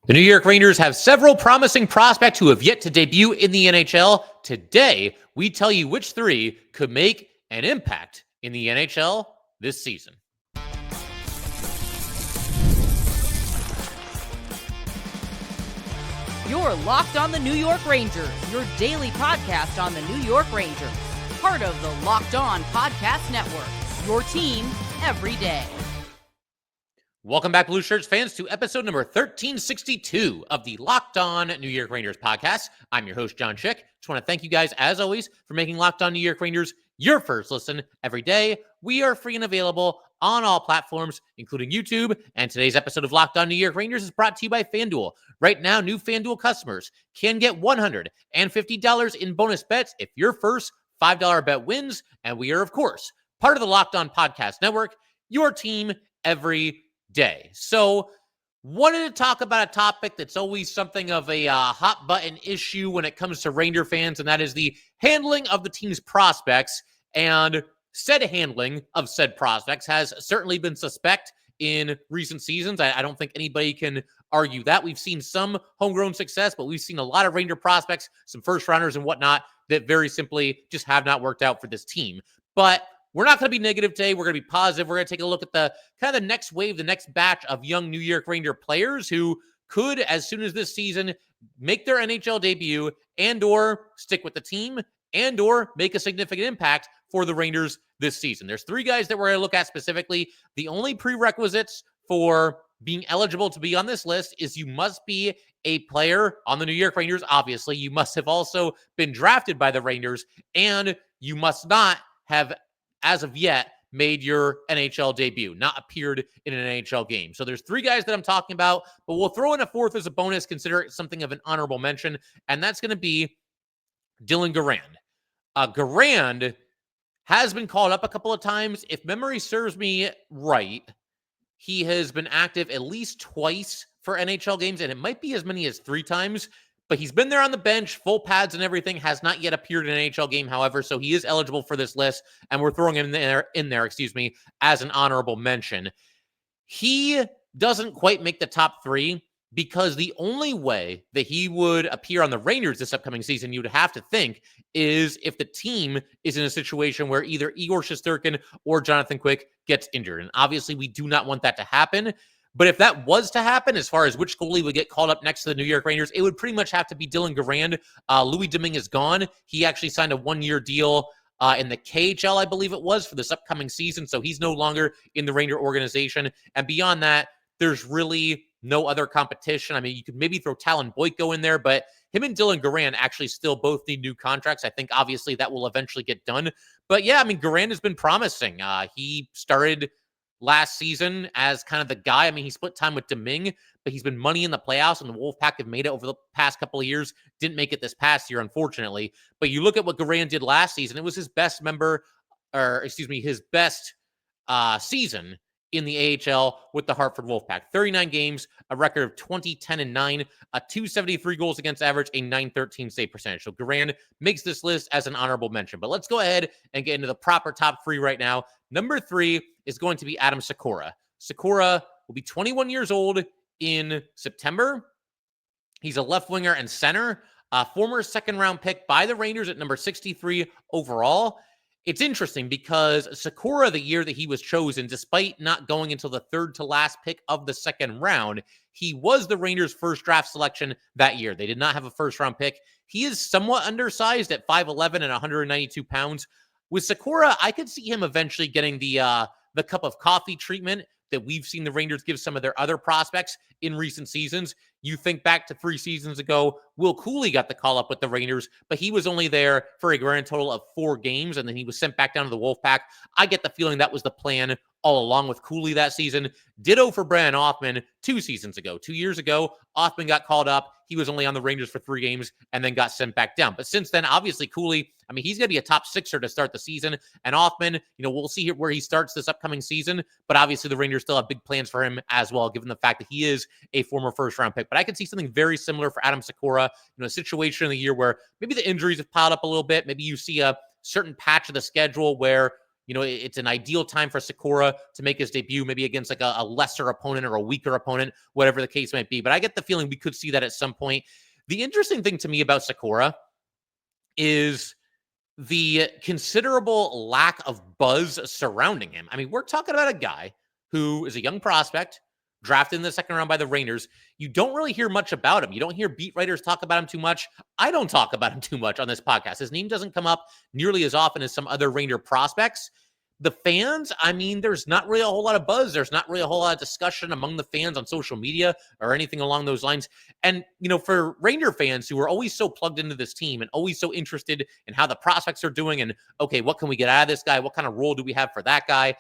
The New York Rangers have several promising prospects who have yet to debut in the NHL. Today, we tell you which three could make an impact in the NHL this season. You're Locked on the New York Rangers, your daily podcast on the New York Rangers. Part of the Locked On Podcast Network, your team every day. Welcome back, Blue Shirts fans, to episode number 1362 of the Locked On New York Rangers podcast. I'm your host, Jon Chik. Just want to thank you guys, as always, for making Locked On New York Rangers your first listen every day. We are free and available on all platforms, including YouTube. And today's episode of Locked On New York Rangers is brought to you by FanDuel. Right now, new FanDuel customers can get $150 in bonus bets if your first $5 bet wins. And we are, of course, part of the Locked On Podcast Network, your team every day. So, wanted to talk about a topic that's always something of a hot button issue when it comes to Ranger fans, and that is the handling of the team's prospects. And said handling of said prospects has certainly been suspect in recent seasons. I don't think anybody can argue that. We've seen some homegrown success, but we've seen a lot of Ranger prospects, some first rounders and whatnot, that very simply just have not worked out for this team. But we're not going to be negative today. We're going to be positive. We're going to take a look at the kind of the next wave, the next batch of young New York Ranger players who could, as soon as this season, make their NHL debut and or stick with the team and or make a significant impact for the Rangers this season. There's three guys that we're going to look at specifically. The only prerequisites for being eligible to be on this list is you must be a player on the New York Rangers. Obviously, you must have also been drafted by the Rangers, and you must not have, as of yet, made your NHL debut, not appeared in an NHL game. So there's three guys that I'm talking about, but we'll throw in a fourth as a bonus, consider it something of an honorable mention, and that's going to be Dylan Garand. Garand has been called up a couple of times. If memory serves me right, he has been active at least twice for NHL games, and it might be as many as 3 times. But he's been there on the bench, full pads and everything, has not yet appeared in an NHL game, however, so he is eligible for this list, and we're throwing him in there, as an honorable mention. He doesn't quite make the top 3 because the only way that he would appear on the Rangers this upcoming season, you'd have to think, is if the team is in a situation where either Igor Shesterkin or Jonathan Quick gets injured. And obviously, we do not want that to happen. But if that was to happen, as far as which goalie would get called up next to the New York Rangers, it would pretty much have to be Dylan Garand. Louis Domingue is gone. He actually signed a 1-year deal in the KHL, I believe it was, for this upcoming season. So he's no longer in the Ranger organization. And beyond that, there's really no other competition. I mean, you could maybe throw Talon Boyko in there, but him and Dylan Garand actually still both need new contracts. I think obviously that will eventually get done. But yeah, I mean, Garand has been promising. He started last season as kind of the guy. I mean, he split time with Domingue, but he's been money in the playoffs, and the Wolfpack have made it over the past couple of years. Didn't make it this past year, unfortunately. But you look at what Garand did last season, it was his best his best season in the AHL with the Hartford Wolfpack. 39 games, a record of 20, 10, and 9, a 273 goals against average, a 913 save percentage. So Garand makes this list as an honorable mention. But let's go ahead and get into the proper top 3 right now. Number 3 is going to be Adam Sakura. Sakura will be 21 years old in September. He's a left winger and center, a former second-round pick by the Rangers at number 63 overall. It's interesting because Sakura, the year that he was chosen, despite not going until the third to last pick of the second round, he was the Rangers' first draft selection that year. They did not have a first-round pick. He is somewhat undersized at 5'11" and 192 pounds. With Sakura, I could see him eventually getting the cup of coffee treatment that we've seen the Rangers give some of their other prospects in recent seasons. You think back to 3 seasons ago, Will Coolie got the call up with the Rangers, but he was only there for a grand total of 4 games, and then he was sent back down to the Wolfpack. I get the feeling that was the plan all along with Coolie that season. Ditto for Brian Othmann 2 seasons ago. 2 years ago, Othmann got called up. He was only on the Rangers for 3 games and then got sent back down. But since then, obviously, Coolie, I mean, he's going to be a top 6er to start the season. And Othmann, we'll see where he starts this upcoming season. But obviously, the Rangers still have big plans for him as well, given the fact that he is a former first-round pick. But I could see something very similar for Adam Sakura, a situation in the year where maybe the injuries have piled up a little bit. Maybe you see a certain patch of the schedule where it's an ideal time for Sakura to make his debut, maybe against like a lesser opponent or a weaker opponent, whatever the case might be. But I get the feeling we could see that at some point. The interesting thing to me about Sakura is the considerable lack of buzz surrounding him. I mean, we're talking about a guy who is a young prospect, drafted in the second round by the Rangers. You don't really hear much about him. You don't hear beat writers talk about him too much. I don't talk about him too much on this podcast. His name doesn't come up nearly as often as some other Ranger prospects. The fans, I mean, there's not really a whole lot of buzz. There's not really a whole lot of discussion among the fans on social media or anything along those lines. And, for Ranger fans who are always so plugged into this team and always so interested in how the prospects are doing and, okay, what can we get out of this guy? What kind of role do we have for that guy?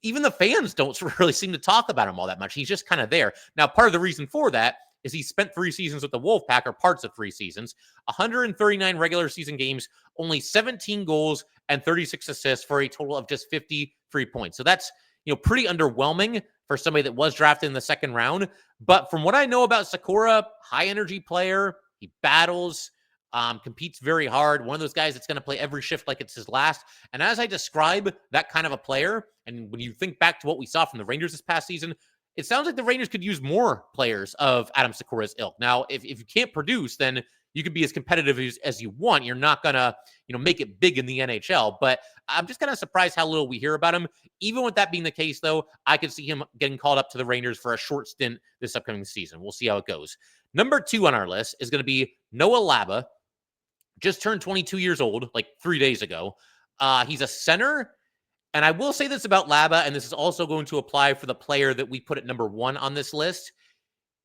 Even the fans don't really seem to talk about him all that much. He's just kind of there. Now, part of the reason for that is he spent 3 seasons with the Wolfpack, or parts of 3 seasons, 139 regular season games, only 17 goals and 36 assists for a total of just 53 points. So that's, pretty underwhelming for somebody that was drafted in the second round. But from what I know about Sakura, high energy player, he battles, competes very hard. One of those guys that's going to play every shift like it's his last. And as I describe that kind of a player, and when you think back to what we saw from the Rangers this past season, it sounds like the Rangers could use more players of Adam Sakura's ilk. Now, if you can't produce, then you can be as competitive as you want. You're not going to, make it big in the NHL. But I'm just kind of surprised how little we hear about him. Even with that being the case, though, I could see him getting called up to the Rangers for a short stint this upcoming season. We'll see how it goes. Number 2 on our list is going to be Noah Laba. Just turned 22 years old, like 3 days ago. He's a center. And I will say this about Laba, and this is also going to apply for the player that we put at number 1 on this list.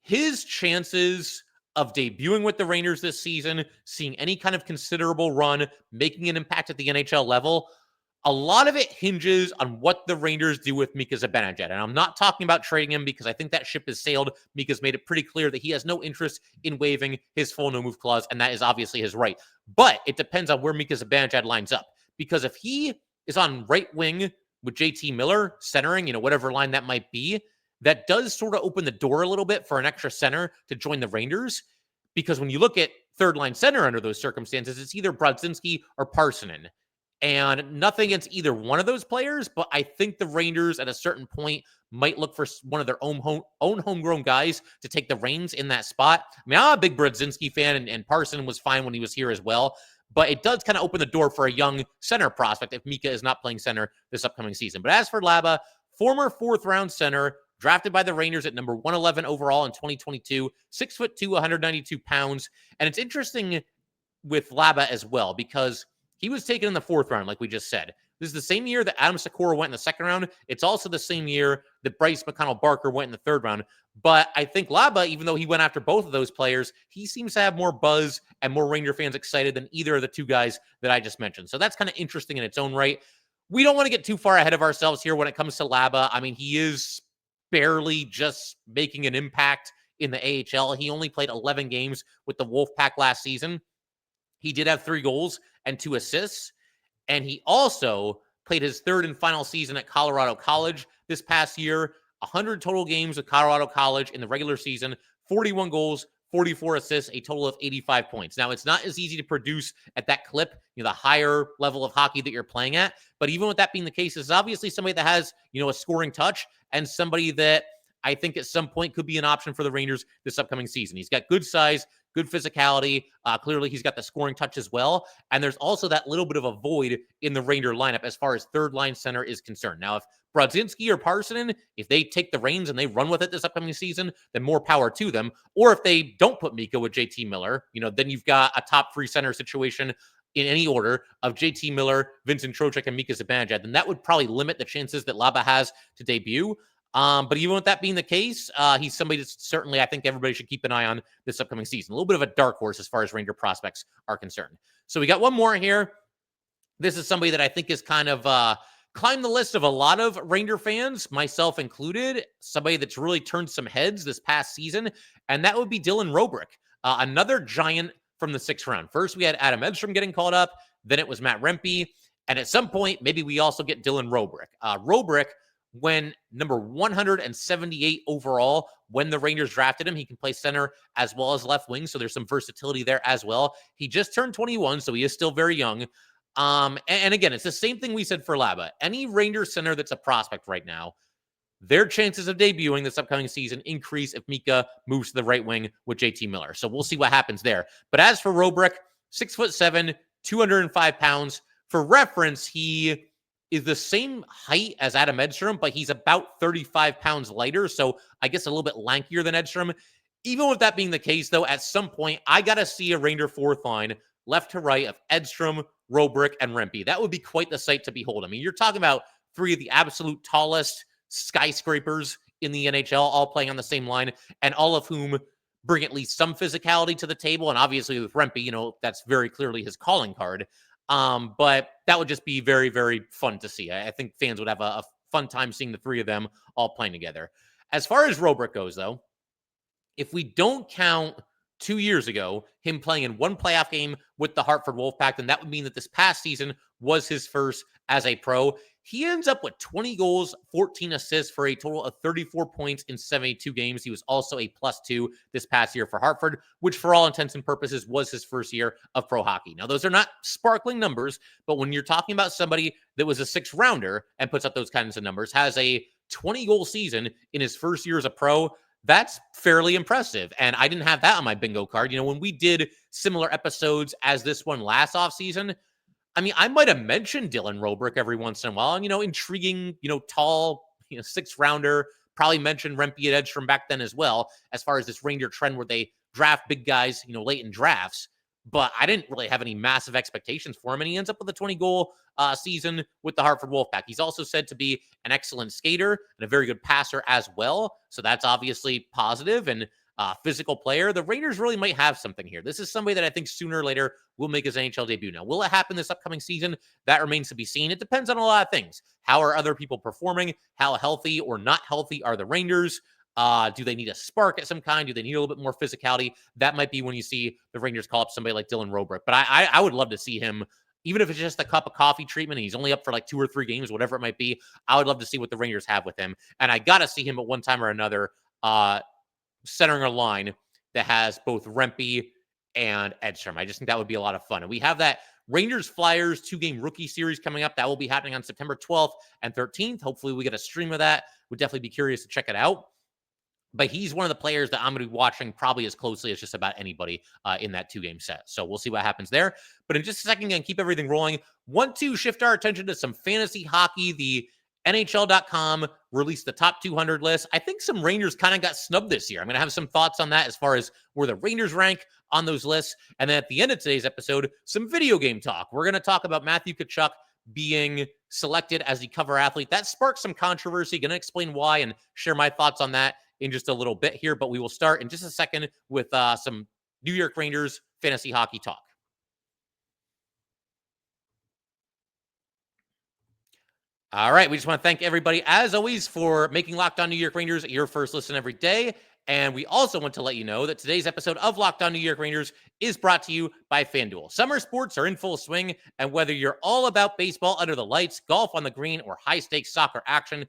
His chances of debuting with the Rangers this season, seeing any kind of considerable run, making an impact at the NHL level, a lot of it hinges on what the Rangers do with Mika Zibanejad. And I'm not talking about trading him because I think that ship has sailed. Mika's made it pretty clear that he has no interest in waiving his full no-move clause, and that is obviously his right. But it depends on where Mika Zibanejad lines up. Because if he is on right wing with JT Miller centering, whatever line that might be, that does sort of open the door a little bit for an extra center to join the Rangers. Because when you look at third line center under those circumstances, it's either Brodzinski or Parsonen. And nothing against either one of those players, but I think the Rangers at a certain point might look for one of their own homegrown guys to take the reins in that spot. I mean, I'm a big Brodzinski fan, and Parsonen was fine when he was here as well. But it does kind of open the door for a young center prospect if Mika is not playing center this upcoming season. But as for Laba, former 4th-round center, drafted by the Rangers at number 111 overall in 2022, 6'2", 192 pounds. And it's interesting with Laba as well because he was taken in the 4th round, like we just said. This is the same year that Adam Sakura went in the 2nd round. It's also the same year that Bryce McConnell-Barker went in the 3rd round. But I think Laba, even though he went after both of those players, he seems to have more buzz and more Ranger fans excited than either of the 2 guys that I just mentioned. So that's kind of interesting in its own right. We don't want to get too far ahead of ourselves here when it comes to Laba. I mean, he is barely just making an impact in the AHL. He only played 11 games with the Wolfpack last season. He did have 3 goals and 2 assists. And he also played his 3rd and final season at Colorado College this past year. 100 total games with Colorado College in the regular season, 41 goals, 44 assists, a total of 85 points. Now, it's not as easy to produce at that clip, the higher level of hockey that you're playing at. But even with that being the case, this is obviously somebody that has, a scoring touch and somebody that I think at some point could be an option for the Rangers this upcoming season. He's got good size, good physicality. Clearly, he's got the scoring touch as well. And there's also that little bit of a void in the Ranger lineup as far as 3rd-line center is concerned. Now, if Brodzinski or Parsonen, if they take the reins and they run with it this upcoming season, then more power to them. Or if they don't put Mika with JT Miller, then you've got a top 3 center situation in any order of JT Miller, Vincent Trocheck, and Mika Zibanejad. Then that would probably limit the chances that Laba has to debut. But even with that being the case, he's somebody that certainly I think everybody should keep an eye on this upcoming season. A little bit of a dark horse as far as Ranger prospects are concerned. So we got one more here. This is somebody that I think is kind of climbed the list of a lot of Ranger fans, myself included, somebody that's really turned some heads this past season, and that would be Dylan Robrick, another giant from the 6th round. First, we had Adam Edstrom getting called up. Then it was Matt Rempe. And at some point, maybe we also get Dylan Robrick. Robrick, when number 178 overall, when the Rangers drafted him, he can play center as well as left wing. So there's some versatility there as well. He just turned 21, so he is still very young. And again, it's the same thing we said for Laba. Any Rangers center that's a prospect right now, their chances of debuting this upcoming season increase if Mika moves to the right wing with JT Miller. So we'll see what happens there. But as for Robrick, 6'7", 205 pounds. For reference, he is the same height as Adam Edstrom, but he's about 35 pounds lighter. So I guess a little bit lankier than Edstrom. Even with that being the case, though, at some point, I got to see a Ranger fourth line left to right of Edstrom, Robrick, and Rempe. That would be quite the sight to behold. I mean, you're talking about three of the absolute tallest skyscrapers in the NHL, all playing on the same line, and all of whom bring at least some physicality to the table. And obviously with Rempe, that's very clearly his calling card. But that would just be very, very fun to see. I think fans would have a fun time seeing the three of them all playing together. As far as Robrick goes, though, if we don't count 2 years ago, him playing in one playoff game with the Hartford Wolfpack, then that would mean that this past season was his first as a pro. He ends up with 20 goals, 14 assists for a total of 34 points in 72 games. He was also a +2 this past year for Hartford, which for all intents and purposes was his first year of pro hockey. Now, those are not sparkling numbers, but when you're talking about somebody that was a 6th rounder and puts up those kinds of numbers, has a 20-goal season in his first year as a pro, that's fairly impressive. And I didn't have that on my bingo card. When we did similar episodes as this one last offseason, I mean, I might have mentioned Dylan Robrick every once in a while. And, intriguing, tall, 6th rounder. Probably mentioned Rempe and Edstrom back then as well, as far as this Ranger trend where they draft big guys, late in drafts. But I didn't really have any massive expectations for him. And he ends up with a 20-goal season with the Hartford Wolfpack. He's also said to be an excellent skater and a very good passer as well. So that's obviously positive. And physical player. The Rangers really might have something here. This is somebody that I think sooner or later will make his NHL debut. Now, will it happen this upcoming season? That remains to be seen. It depends on a lot of things. How are other people performing? How healthy or not healthy are the Rangers? Do they need a spark at some kind? Do they need a little bit more physicality? That might be when you see the Rangers call up somebody like Dylan Robrick. But I would love to see him, even if it's just a cup of coffee treatment and he's only up for like 2 or 3 games, whatever it might be. I would love to see what the Rangers have with him. And I got to see him at one time or another centering a line that has both Rempe and Edstrom. I just think that would be a lot of fun. And we have that Rangers-Flyers 2-game rookie series coming up. That will be happening on September 12th and 13th. Hopefully we get a stream of that. Would definitely be curious to check it out. But he's one of the players that I'm going to be watching probably as closely as just about anybody in that 2-game set. So we'll see what happens there. But in just a second, again, keep everything rolling. Want to shift our attention to some fantasy hockey. The NHL.com released the top 200 list. I think some Rangers kind of got snubbed this year. I'm going to have some thoughts on that as far as where the Rangers rank on those lists. And then at the end of today's episode, some video game talk. We're going to talk about Matthew Tkachuk being selected as the cover athlete. That sparked some controversy. Going to explain why and share my thoughts on that in just a little bit here. But we will start in just a second with some New York Rangers fantasy hockey talk. All right, we just want to thank everybody, as always, for making Locked On New York Rangers your first listen every day. And we also want to let you know that today's episode of Locked On New York Rangers is brought to you by FanDuel. Summer sports are in full swing, and whether you're all about baseball under the lights, golf on the green, or high-stakes soccer action,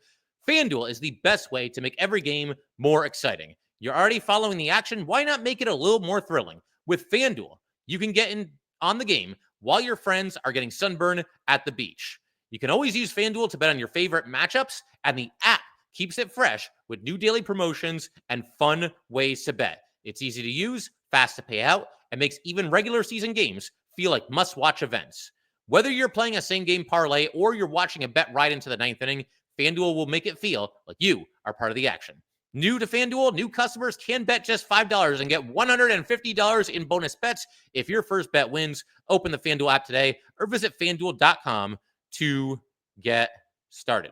FanDuel is the best way to make every game more exciting. You're already following the action. Why not make it a little more thrilling? With FanDuel, you can get in on the game while your friends are getting sunburned at the beach. You can always use FanDuel to bet on your favorite matchups, and the app keeps it fresh with new daily promotions and fun ways to bet. It's easy to use, fast to pay out, and makes even regular season games feel like must-watch events. Whether you're playing a same-game parlay or you're watching a bet right into the 9th inning, FanDuel will make it feel like you are part of the action. New to FanDuel, new customers can bet just $5 and get $150 in bonus bets if your first bet wins. Open the FanDuel app today or visit FanDuel.com to get started.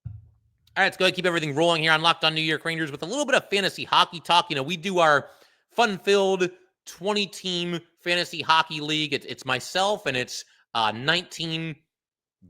All right, let's go ahead and keep everything rolling here on Locked On New York Rangers with a little bit of fantasy hockey talk. We do our fun-filled 20-team fantasy hockey league. It's myself and it's 19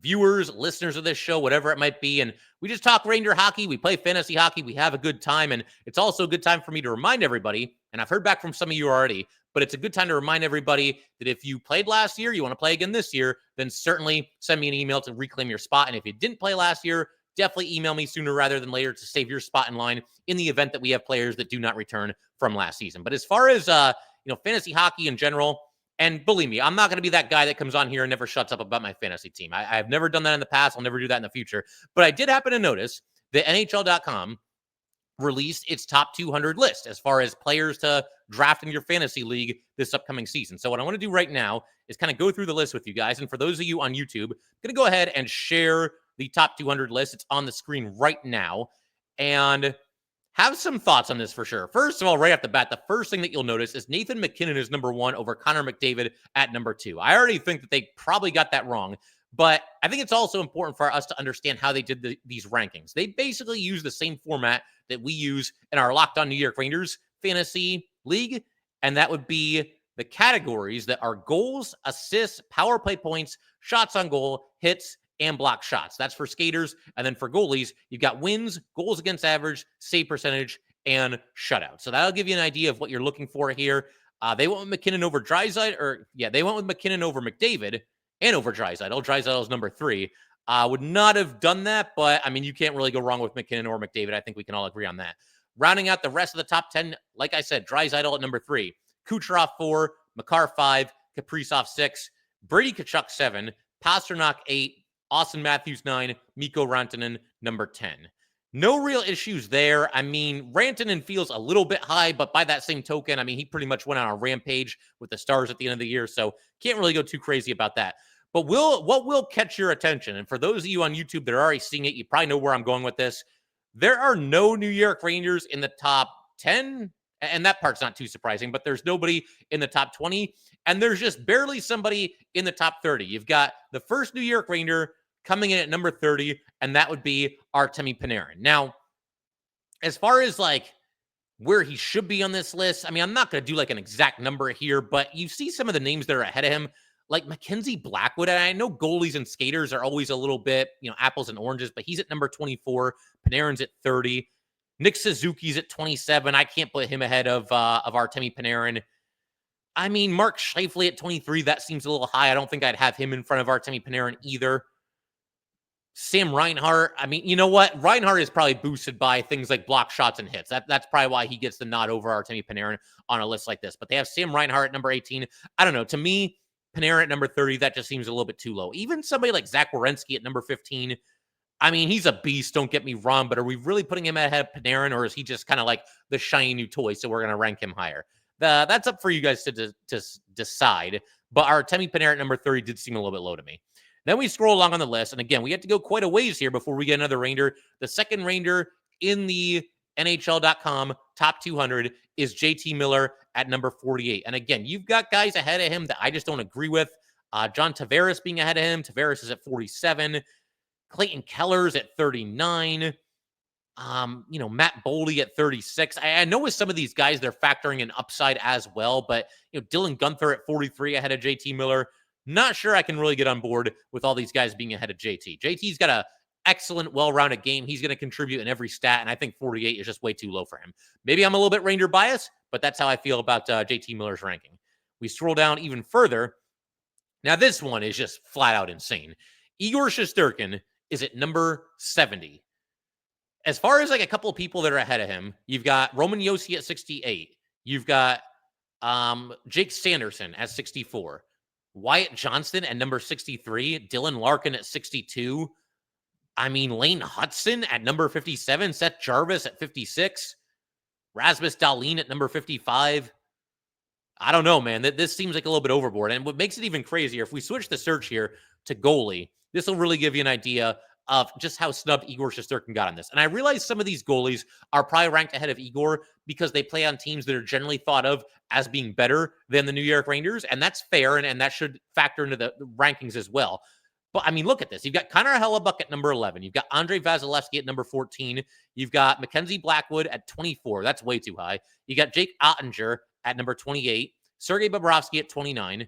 viewers, listeners of this show, whatever it might be. And we just talk Ranger hockey. We play fantasy hockey. We have a good time. And it's also a good time for me to remind everybody, and I've heard back from some of you already, but it's a good time to remind everybody that if you played last year, you want to play again this year, then certainly send me an email to reclaim your spot. And if you didn't play last year, definitely email me sooner rather than later to save your spot in line in the event that we have players that do not return from last season. But as far as fantasy hockey in general. And believe me, I'm not going to be that guy that comes on here and never shuts up about my fantasy team. I've never done that in the past. I'll never do that in the future. But I did happen to notice that NHL.com released its top 200 list as far as players to draft in your fantasy league this upcoming season. So what I want to do right now is kind of go through the list with you guys. And for those of you on YouTube, I'm going to go ahead and share the top 200 list. It's on the screen right now. And have some thoughts on this for sure. First of all, right off the bat, the first thing that you'll notice is Nathan MacKinnon is number 1 over Connor McDavid at number 2. I already think that they probably got that wrong, but I think it's also important for us to understand how they did these rankings. They basically use the same format that we use in our Locked On New York Rangers fantasy league, and that would be the categories that are goals, assists, power play points, shots on goal, hits, and block shots. That's for skaters. And then for goalies, you've got wins, goals against average, save percentage, and shutout. So that'll give you an idea of what you're looking for here. They went with McKinnon over Draisaitl, they went with McKinnon over McDavid and over Draisaitl. Draisaitl's number 3. Would not have done that, but I mean, you can't really go wrong with McKinnon or McDavid. I think we can all agree on that. Rounding out the rest of the top 10, like I said, Draisaitl at number 3, Kucherov 4, Makar 5, Kaprizov 6, Brady Tkachuk 7, Pastrnak 8, Austin Matthews 9, Mikko Rantanen number 10. No real issues there. I mean, Rantanen feels a little bit high, but by that same token, I mean, he pretty much went on a rampage with the Stars at the end of the year, so can't really go too crazy about that. But what will catch your attention, and for those of you on YouTube that are already seeing it, you probably know where I'm going with this. There are no New York Rangers in the top 10, and that part's not too surprising, but there's nobody in the top 20, and there's just barely somebody in the top 30. You've got the first New York Ranger coming in at number 30, and that would be Artemi Panarin. Now, as far as like where he should be on this list, I mean, I'm not going to do like an exact number here, but you see some of the names that are ahead of him, like Mackenzie Blackwood. And I know goalies and skaters are always a little bit, apples and oranges, but he's at number 24. Panarin's at 30. Nick Suzuki's at 27. I can't put him ahead of Artemi Panarin. I mean, Mark Scheifele at 23, that seems a little high. I don't think I'd have him in front of Artemi Panarin either. Sam Reinhart, I mean, you know what? Reinhart is probably boosted by things like block shots and hits. That's probably why he gets the nod over Artemi Panarin on a list like this. But they have Sam Reinhart at number 18. I don't know. To me, Panarin at number 30, that just seems a little bit too low. Even somebody like Zach Werenski at number 15, I mean, he's a beast, don't get me wrong, but are we really putting him ahead of Panarin, or is he just kind of like the shiny new toy, so we're going to rank him higher? That's up for you guys to decide. But Artemi Panarin at number 30 did seem a little bit low to me. Then we scroll along on the list, and again, we have to go quite a ways here before we get another Ranger. The second Ranger in the NHL.com top 200 is JT Miller at number 48. And again, you've got guys ahead of him that I just don't agree with. John Tavares being ahead of him. Tavares is at 47. Clayton Keller's at 39. Matt Boldy at 36. I know with some of these guys, they're factoring in upside as well, but Dylan Guenther at 43 ahead of JT Miller. Not sure I can really get on board with all these guys being ahead of JT. JT's got an excellent, well-rounded game. He's going to contribute in every stat, and I think 48 is just way too low for him. Maybe I'm a little bit Ranger biased, but that's how I feel about JT Miller's ranking. We scroll down even further. Now, this one is just flat out insane. Igor Shesterkin is at number 70. As far as like a couple of people that are ahead of him, you've got Roman Josi at 68. You've got Jake Sanderson at 64. Wyatt Johnston at number 63. Dylan Larkin at 62. I mean, Lane Hudson at number 57. Seth Jarvis at 56. Rasmus Dahlin at number 55. I don't know, man. This seems like a little bit overboard. And what makes it even crazier, if we switch the search here to goalie, this will really give you an idea of just how snubbed Igor Shesterkin got on this. And I realize some of these goalies are probably ranked ahead of Igor because they play on teams that are generally thought of as being better than the New York Rangers, and that's fair, and that should factor into the rankings as well. But, I mean, look at this. You've got Connor Hellebuck at number 11. You've got Andrei Vasilevsky at number 14. You've got Mackenzie Blackwood at 24. That's way too high. You got Jake Ottinger at number 28. Sergei Bobrovsky at 29.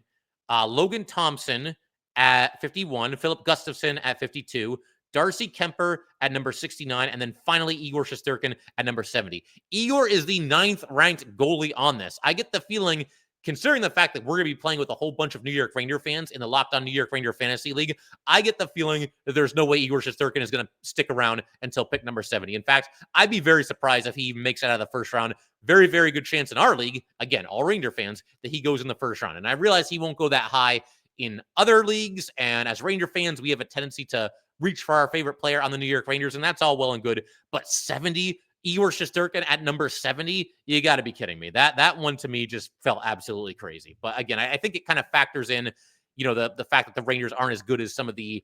Logan Thompson at 51. Philip Gustafsson at 52. Darcy Kemper at number 69, and then finally Igor Shesterkin at number 70. Igor is the 9th ranked goalie on this. I get the feeling considering the fact that we're going to be playing with a whole bunch of New York Ranger fans in the Locked On New York Ranger Fantasy League, I get the feeling that there's no way Igor Shesterkin is going to stick around until pick number 70. In fact, I'd be very surprised if he makes it out of the first round. Very, very good chance in our league, again, all Ranger fans, that he goes in the first round. And I realize he won't go that high in other leagues. And as Ranger fans, we have a tendency to reach for our favorite player on the New York Rangers, and that's all well and good. But 70, Igor Shesterkin at number 70, you got to be kidding me. That one to me just felt absolutely crazy. But again, I think it kind of factors in, the fact that the Rangers aren't as good as some of the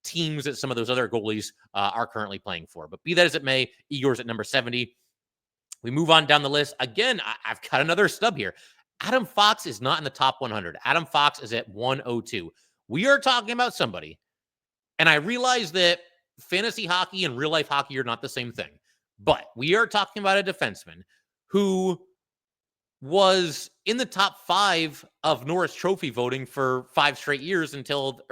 teams that some of those other goalies are currently playing for. But be that as it may, Igor's at number 70. We move on down the list. Again, I've got another stub here. Adam Fox is not in the top 100. Adam Fox is at 102. We are talking about somebody, and I realize that fantasy hockey and real life hockey are not the same thing, but we are talking about a defenseman who was in the top 5 of Norris Trophy voting for 4 straight years until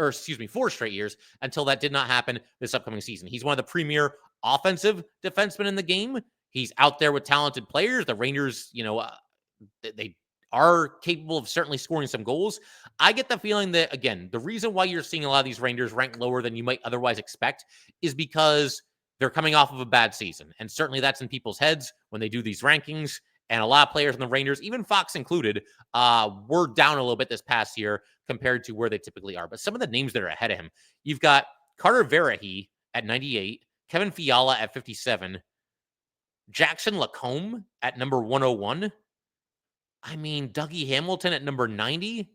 that did not happen this upcoming season. He's one of the premier offensive defensemen in the game. He's out there with talented players. The Rangers, they are capable of certainly scoring some goals. I get the feeling that, again, the reason why you're seeing a lot of these Rangers rank lower than you might otherwise expect is because they're coming off of a bad season. And certainly that's in people's heads when they do these rankings. And a lot of players in the Rangers, even Fox included, were down a little bit this past year compared to where they typically are. But some of the names that are ahead of him, you've got Carter Verhaeghe at 98, Kevin Fiala at 57, Jackson Lacombe at number 101. I mean, Dougie Hamilton at number 90.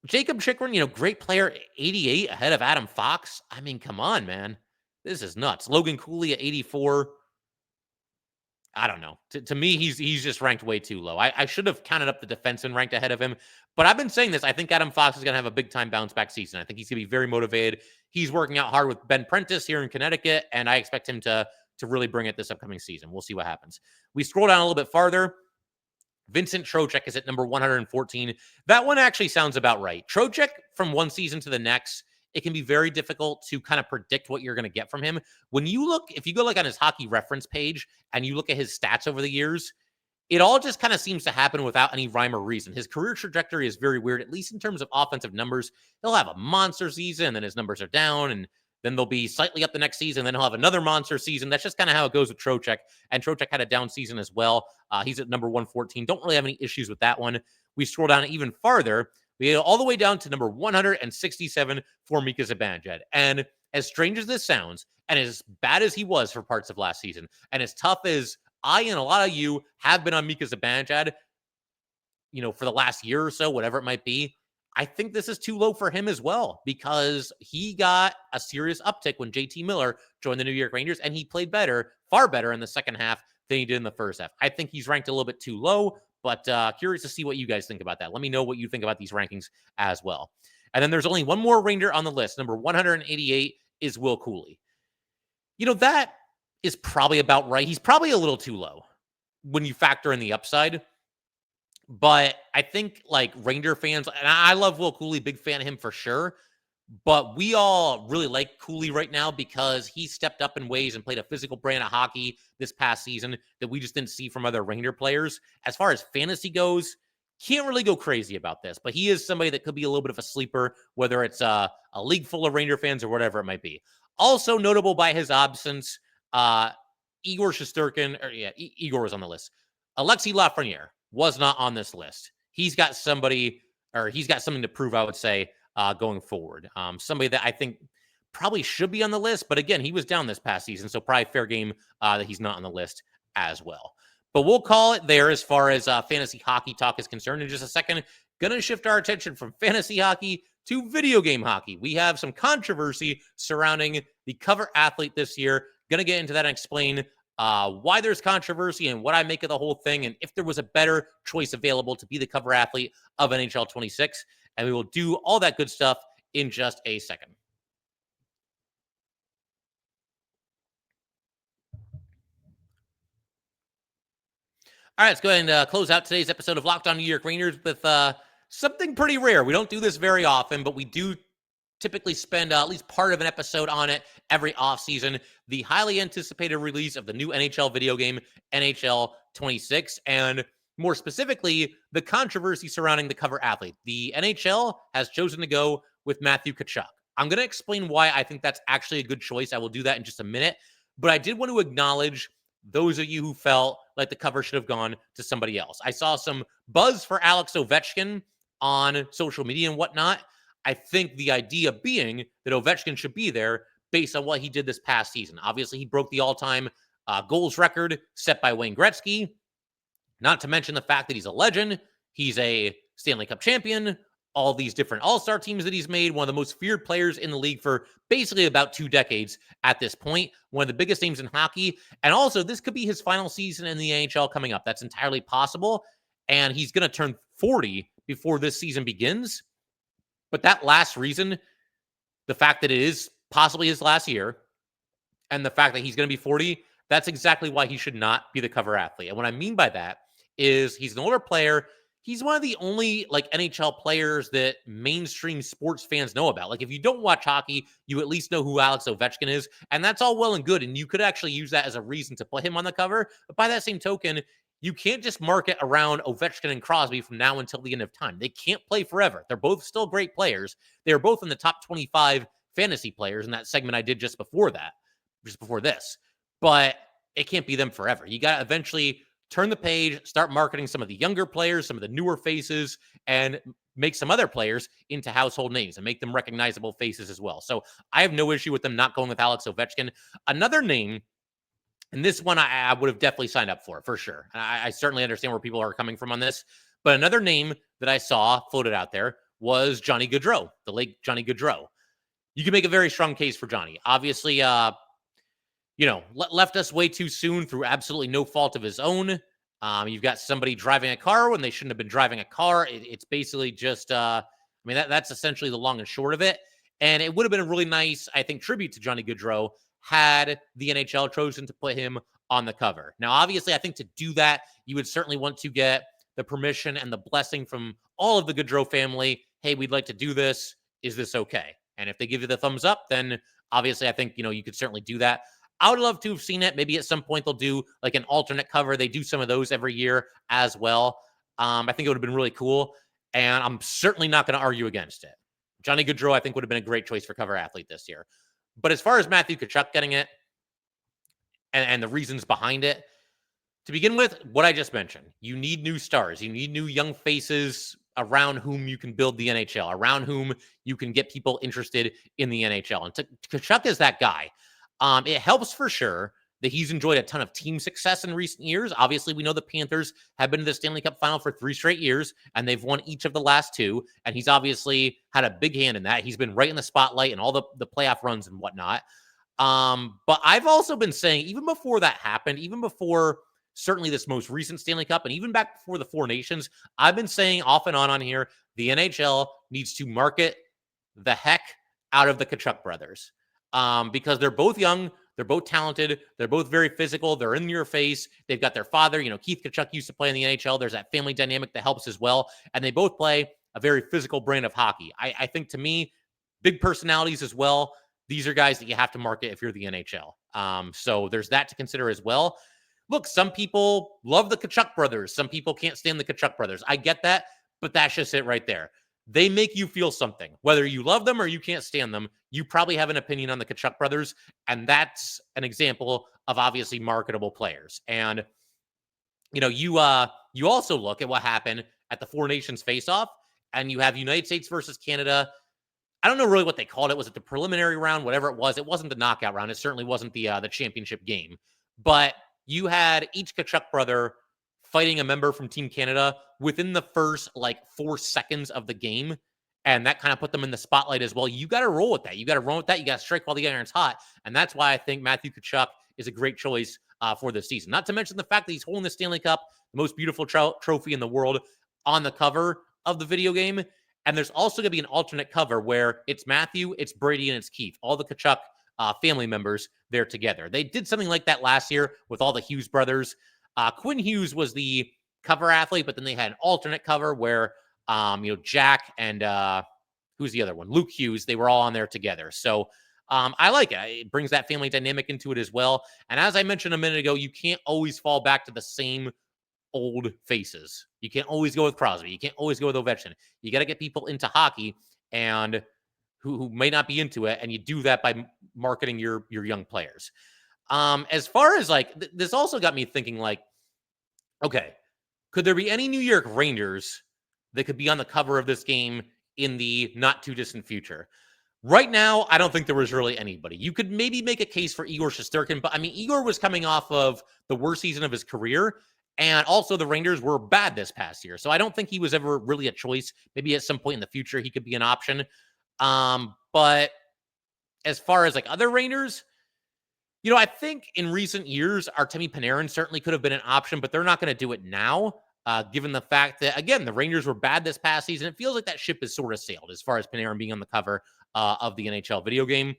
Jacob Chikrin, great player, 88 ahead of Adam Fox. I mean, come on, man. This is nuts. Logan Coolie at 84. I don't know. To me, he's just ranked way too low. I should have counted up the defenseman ranked ahead of him. But I've been saying this. I think Adam Fox is going to have a big-time bounce-back season. I think he's going to be very motivated. He's working out hard with Ben Prentice here in Connecticut, and I expect him to really bring it this upcoming season. We'll see what happens. We scroll down a little bit farther. Vincent Trocheck is at number 114. That one actually sounds about right. Trocheck, from one season to the next, it can be very difficult to kind of predict what you're going to get from him. If you go like on his hockey reference page and you look at his stats over the years, it all just kind of seems to happen without any rhyme or reason. His career trajectory is very weird, at least in terms of offensive numbers. He'll have a monster season, and then his numbers are down, and then they'll be slightly up the next season. Then he'll have another monster season. That's just kind of how it goes with Trocheck. And Trocheck had a down season as well. He's at number 114. Don't really have any issues with that one. We scroll down even farther. We go all the way down to number 167 for Mika Zibanejad. And as strange as this sounds, and as bad as he was for parts of last season, and as tough as I and a lot of you have been on Mika Zibanejad, for the last year or so, whatever it might be, I think this is too low for him as well, because he got a serious uptick when JT Miller joined the New York Rangers, and he played far better in the second half than he did in the first half. I think he's ranked a little bit too low, but curious to see what you guys think about that. Let me know what you think about these rankings as well. And then there's only one more Ranger on the list. Number 188 is Will Coolie. That is probably about right. He's probably a little too low when you factor in the upside. But I think, like, Ranger fans, and I love Will Coolie, big fan of him for sure, but we all really like Coolie right now because he stepped up in ways and played a physical brand of hockey this past season that we just didn't see from other Ranger players. As far as fantasy goes, can't really go crazy about this, but he is somebody that could be a little bit of a sleeper, whether it's a league full of Ranger fans or whatever it might be. Also notable by his absence, Igor Shesterkin, Igor was on the list. Alexis Lafreniere was not on this list. He's got something to prove, I would say, going forward. Somebody that I think probably should be on the list, but again, he was down this past season, so probably fair game that he's not on the list as well. But we'll call it there as far as fantasy hockey talk is concerned. In just a second, going to shift our attention from fantasy hockey to video game hockey. We have some controversy surrounding the cover athlete this year. Going to get into that and explain why there's controversy and what I make of the whole thing, and if there was a better choice available to be the cover athlete of NHL 26. And we will do all that good stuff in just a second. All right, let's go ahead and close out today's episode of Locked On New York Rangers with something pretty rare. We don't do this very often, but we do typically spend at least part of an episode on it every offseason. The highly anticipated release of the new NHL video game, NHL 26. And more specifically, the controversy surrounding the cover athlete. The NHL has chosen to go with Matthew Tkachuk. I'm going to explain why I think that's actually a good choice. I will do that in just a minute. But I did want to acknowledge those of you who felt like the cover should have gone to somebody else. I saw some buzz for Alex Ovechkin on social media and whatnot. I think the idea being that Ovechkin should be there based on what he did this past season. Obviously, he broke the all-time goals record set by Wayne Gretzky, not to mention the fact that he's a legend. He's a Stanley Cup champion, all these different all-star teams that he's made, one of the most feared players in the league for basically about 2 decades at this point, one of the biggest names in hockey. And also, this could be his final season in the NHL coming up. That's entirely possible. And he's going to turn 40 before this season begins. But that last reason, the fact that it is possibly his last year, and the fact that he's going to be 40, that's exactly why he should not be the cover athlete. And what I mean by that is he's an older player. He's one of the only NHL players that mainstream sports fans know about. Like, if you don't watch hockey, you at least know who Alex Ovechkin is, and that's all well and good. And you could actually use that as a reason to put him on the cover. But by that same token, you can't just market around Ovechkin and Crosby from now until the end of time. They can't play forever. They're both still great players. They're both in the top 25 fantasy players in that segment I did just before this. But it can't be them forever. You got to eventually turn the page, start marketing some of the younger players, some of the newer faces, and make some other players into household names and make them recognizable faces as well. So I have no issue with them not going with Alex Ovechkin. Another name, and this one I would have definitely signed up for sure. I certainly understand where people are coming from on this. But another name that I saw floated out there was Johnny Gaudreau, the late Johnny Gaudreau. You can make a very strong case for Johnny. Obviously, left us way too soon through absolutely no fault of his own. You've got somebody driving a car when they shouldn't have been driving a car. It's basically just, that's essentially the long and short of it. And it would have been a really nice, I think, tribute to Johnny Gaudreau had the NHL chosen to put him on the cover. Now, obviously, I think to do that, you would certainly want to get the permission and the blessing from all of the Gaudreau family. Hey, we'd like to do this. Is this okay? And if they give you the thumbs up, then obviously I think, you could certainly do that. I would love to have seen it. Maybe at some point they'll do like an alternate cover. They do some of those every year as well. I think it would have been really cool. And I'm certainly not going to argue against it. Johnny Gaudreau, I think, would have been a great choice for cover athlete this year. But as far as Matthew Tkachuk getting it and the reasons behind it, to begin with, what I just mentioned, you need new stars. You need new young faces around whom you can build the NHL, around whom you can get people interested in the NHL. And Tkachuk is that guy. It helps for sure that he's enjoyed a ton of team success in recent years. Obviously, we know the Panthers have been to the Stanley Cup final for 3 straight years, and they've won each of the last 2. And he's obviously had a big hand in that. He's been right in the spotlight and all the playoff runs and whatnot. But I've also been saying, even before that happened, even before certainly this most recent Stanley Cup, and even back before the 4 Nations, I've been saying off and on here, the NHL needs to market the heck out of the Tkachuk brothers. Because they're both young, they're both talented, they're both very physical, they're in your face, they've got their father, Keith Tkachuk used to play in the NHL, there's that family dynamic that helps as well, and they both play a very physical brand of hockey. I think, to me, big personalities as well, these are guys that you have to market if you're the NHL. So there's that to consider as well. Look, some people love the Tkachuk brothers, some people can't stand the Tkachuk brothers. I get that, but that's just it right there. They make you feel something. Whether you love them or you can't stand them, you probably have an opinion on the Tkachuk brothers, and that's an example of obviously marketable players. And, you also look at what happened at the 4 Nations face-off, and you have United States versus Canada. I don't know really what they called it. Was it the preliminary round? Whatever it was. It wasn't the knockout round. It certainly wasn't the championship game. But you had each Tkachuk brother fighting a member from Team Canada within the first 4 seconds of the game. And that kind of put them in the spotlight as well. You got to roll with that. You got to run with that. You got to strike while the iron's hot. And that's why I think Matthew Tkachuk is a great choice for this season. Not to mention the fact that he's holding the Stanley Cup, the most beautiful trophy in the world, on the cover of the video game. And there's also going to be an alternate cover where it's Matthew, it's Brady, and it's Keith. All the Tkachuk family members there together. They did something like that last year with all the Hughes brothers. Quinn Hughes was the cover athlete, but then they had an alternate cover where, Jack and who's the other one? Luke Hughes. They were all on there together. So I like it. It brings that family dynamic into it as well. And as I mentioned a minute ago, you can't always fall back to the same old faces. You can't always go with Crosby. You can't always go with Ovechkin. You got to get people into hockey and who may not be into it, and you do that by marketing your young players. As far as like this also got me thinking like, okay, could there be any New York Rangers that could be on the cover of this game in the not too distant future? Right now, I don't think there was really anybody. You could maybe make a case for Igor Shesterkin, but I mean, Igor was coming off of the worst season of his career, and also the Rangers were bad this past year. So I don't think he was ever really a choice. Maybe at some point in the future, he could be an option. But as far as like other Rangers, I think in recent years, Artemi Panarin certainly could have been an option, but they're not going to do it now, given the fact that, again, the Rangers were bad this past season. It feels like that ship has sort of sailed as far as Panarin being on the cover of the NHL video game.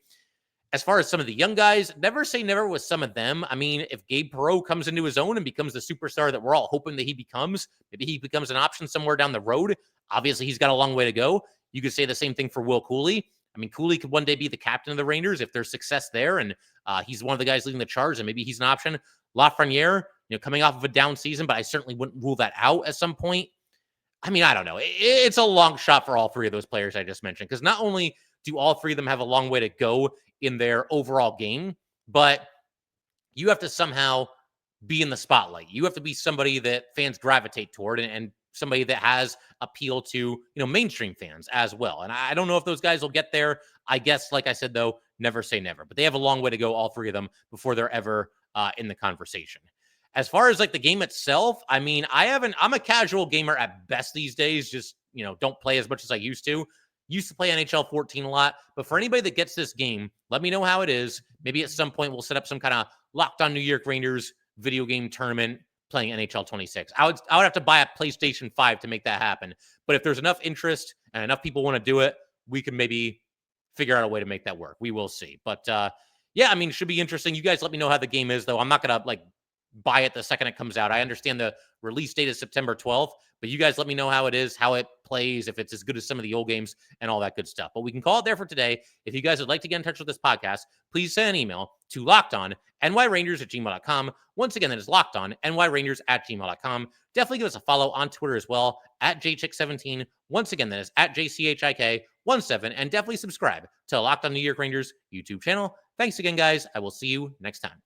As far as some of the young guys, never say never with some of them. I mean, if Gabe Perreault comes into his own and becomes the superstar that we're all hoping that he becomes, maybe he becomes an option somewhere down the road. Obviously, he's got a long way to go. You could say the same thing for Will Coolie. I mean, Coolie could one day be the captain of the Rangers if there's success there, and he's one of the guys leading the charge, and maybe he's an option. Lafreniere, coming off of a down season, but I certainly wouldn't rule that out at some point. I mean, I don't know. It's a long shot for all three of those players I just mentioned, because not only do all three of them have a long way to go in their overall game, but you have to somehow be in the spotlight. You have to be somebody that fans gravitate toward and somebody that has appeal to, mainstream fans as well. And I don't know if those guys will get there. I guess, like I said, though, never say never. But they have a long way to go, all three of them, before they're ever in the conversation. As far as like the game itself, I mean, I'm a casual gamer at best these days. Just, don't play as much as I used to. Used to play NHL 14 a lot. But for anybody that gets this game, let me know how it is. Maybe at some point we'll set up some kind of Locked On New York Rangers video game tournament playing NHL 26. I would have to buy a PlayStation 5 to make that happen. But if there's enough interest and enough people want to do it, we can maybe figure out a way to make that work. We will see. But yeah, I mean, it should be interesting. You guys let me know how the game is, though. I'm not going to buy it the second it comes out. I understand the release date is September 12th, but you guys let me know how it is, how it plays, if it's as good as some of the old games and all that good stuff. But we can call it there for today. If you guys would like to get in touch with this podcast, please send an email to lockedonnyrangers@gmail.com. Once again, that is lockedonnyrangers@gmail.com. Definitely give us a follow on Twitter as well, @JChik17. Once again, that is @JCHIK17. And definitely subscribe to Locked On New York Rangers YouTube channel. Thanks again, guys. I will see you next time.